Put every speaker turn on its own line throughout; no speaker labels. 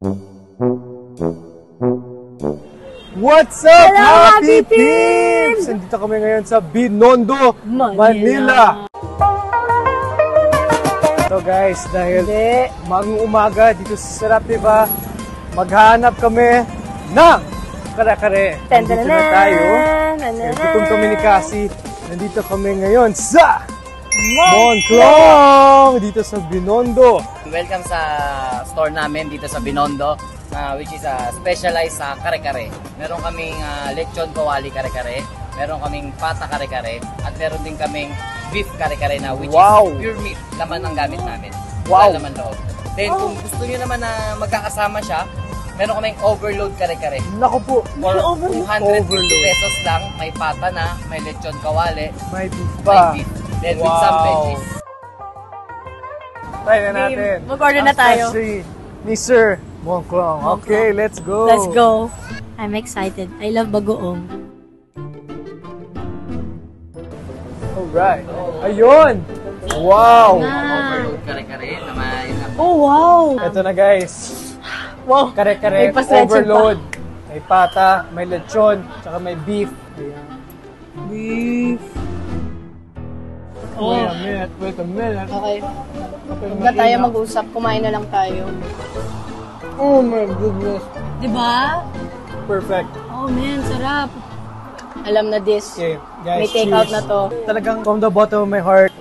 What's up,
Hello,
Happy
Happy
Peeps! Nandito kami ngayon sa Binondo, Manila. So guys, dahil magong umaga dito sa Sarap, diba? Maghanap kami ng kare-kare. Nandito na tayo. Gutom kami ni Cassie. Nandito kami ngayon sa Monclong! Dito sa Binondo.
Welcome sa store namin dito sa Binondo, which is specialized sa kare-kare. Meron kaming lechon kawali kare-kare, meron kaming pata kare-kare, at meron din kaming beef kare-kare na which is pure meat. Laman ang gamit namin. Wala laman loob. Then kung gusto nyo naman na magkakasama siya, meron kaming overload kare-kare.
Naku po,
for 250 pesos lang, may pata na, may lechon kawali,
may beef pa.
May beef. Then with some veggies.
Try na natin.
Mag-order na tayo.
Ni Sir Monclong. Okay, let's go.
Let's go. I'm excited. I love bagoong.
Alright. Ayun! Wow!
Overload kare-kare na may...
Oh, wow!
Ito na guys.
Wow!
Kare-kare, overload. May pata, may lechon, tsaka may beef. Ayan. Beef.
Oh.
Wait a minute.
Okay. Huwag na tayo mag-usap. Kumain na lang tayo.
Oh my goodness.
Diba?
Perfect.
Oh man, sarap. Alam na this.
Okay, guys,
May take-out na to.
Talagang from the bottom of my heart.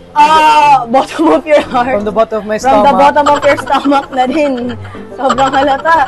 Bottom of your heart.
From the bottom of my
From
stomach.
the bottom of your stomach na din. Sobrang halata.